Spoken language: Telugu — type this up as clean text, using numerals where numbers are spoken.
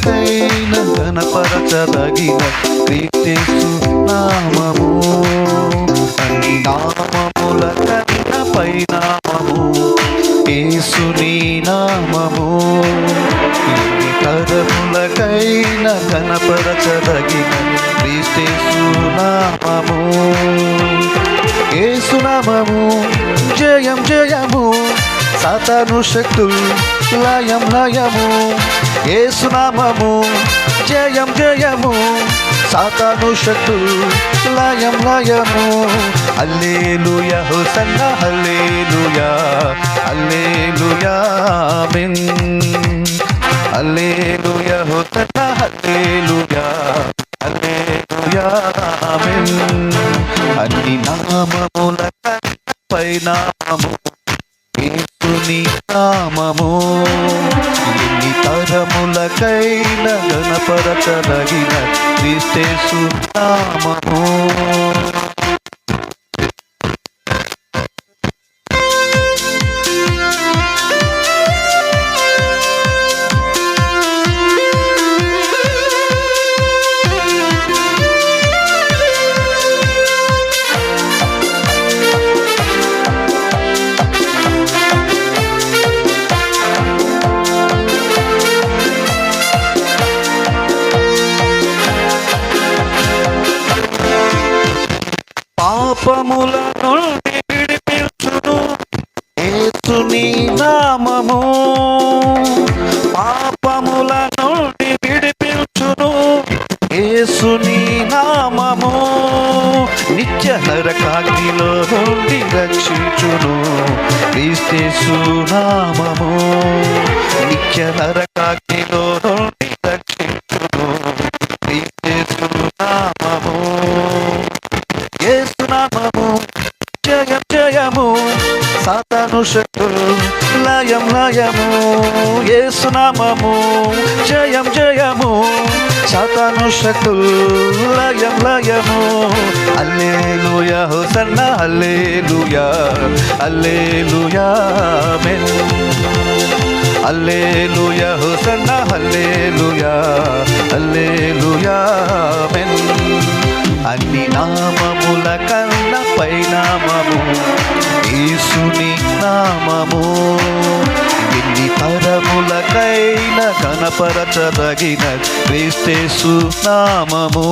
తరములకైన గణపరచదగిన క్రీస్తు నామము. అన్ని నామముల కన్నా పైనామము యేసుని నామము. ఎన్ని తరములకైన గణపరచదగిన క్రీస్తు నామము. యేసు నామము జయం జయము, సాతాను శక్తులు లయం లయము. యేసు నామము జయం జయము, సాతాను శక్తులు లయం లయము. హల్లెలూయా హోసన్నా హల్లెలూయా హల్లెలూయా ఆమేన్. హల్లెలూయా హోసన్నా హల్లెలూయా హల్లెలూయా ఆమేన్. అన్ని నామముల పైనామము యేసుని నామము. ఎన్ని తరములకైన గణపరచదగిన క్రీస్తు నామము. పాపముల నుండి విడిపించును యేసుని నామము. పాపముల నుండి విడిపించును యేసుని నామము. నిత్య నరకాగ్నిలో నుండి రక్షించును క్రీస్తు నామము. నిత్య నరకాగ్నిలో నుండి రక్షించును క్రీస్తు నామము. యేసు నామము జయం జయము, సాతాను శక్తులు లయం లయము. యేసు నామము జయం జయము, సాతాను శక్తులు లయం లయము. హల్లెలూయా హోసన్నా హల్లెలూయా హల్లెలూయా ఆమేన్. హల్లెలూయా హోసన్నా హల్లెలూయా హల్లెలూయా ఆమేన్. అన్ని నామముల కన్నా పైనామము యేసుని నామము. ఎన్ని తరములకైన గణపరచదగిన క్రీస్తు నామము.